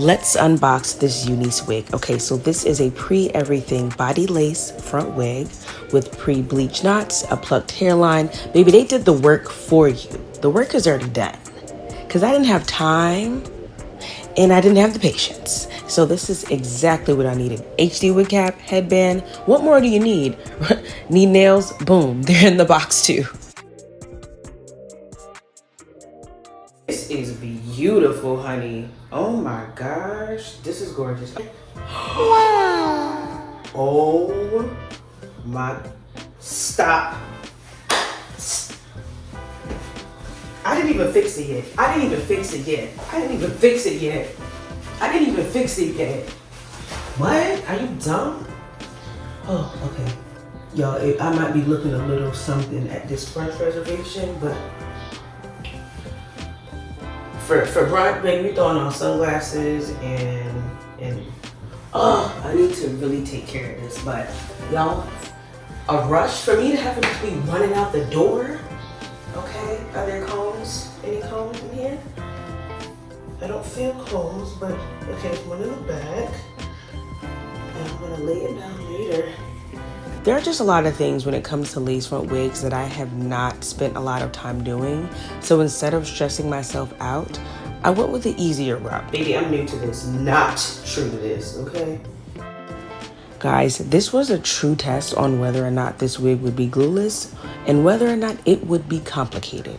Let's unbox this UNICE wig. Okay, so this is a pre-everything body lace front wig with pre-bleached knots, a plucked hairline. Baby, they did the work for you. The work is already done. Because I didn't have time and I didn't have the patience. So this is exactly what I needed. HD wig cap, headband. What more do you need? Need nails? Boom, they're in the box too. This is beautiful, honey. Oh my gosh, this is gorgeous. Wow. Oh my, stop. I didn't even fix it yet. I didn't even fix it yet. What? Are you dumb? Oh, okay. Y'all, I might be looking a little something at this brunch reservation, but for brunch, baby, we throwing on sunglasses and I need to really take care of this. But y'all, a rush for me to have to be running out the door. Okay, are there combs? Any combs in here? I don't feel combs, but okay, there's one in the back. And I'm gonna lay it down later. There are just a lot of things when it comes to lace front wigs that I have not spent a lot of time doing. So instead of stressing myself out, I went with the easier route. Baby, I'm new to this, not true to this, okay? Guys, this was a true test on whether or not this wig would be glueless and whether or not it would be complicated.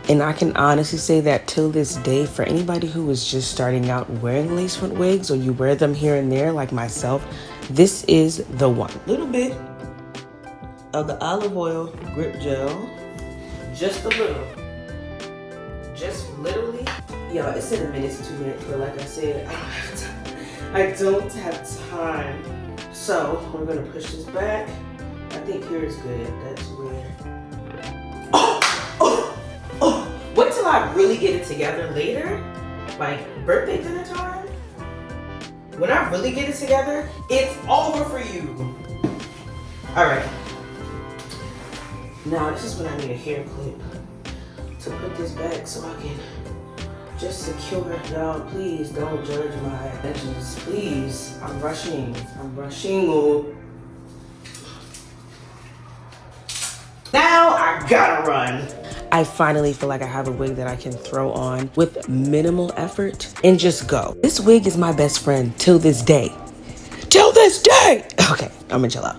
And I can honestly say that till this day, for anybody who is just starting out wearing lace front wigs, or you wear them here and there like myself, this is the one. Little bit of the olive oil grip gel, just a little, just literally. Yeah, it's in a minute to 2 minutes, but like I said, I don't have time. So we're gonna push this back. I think here is good. That's where. Wait till I really get it together later, like birthday dinner time. When I really get it together, it's over for you. All right. Now this is when I need a hair clip to put this back so I can just secure. Y'all, please don't judge my edges. Please, I'm rushing. Now I gotta run. I finally feel like I have a wig that I can throw on with minimal effort and just go. This wig is my best friend till this day. Okay, I'm gonna chill out.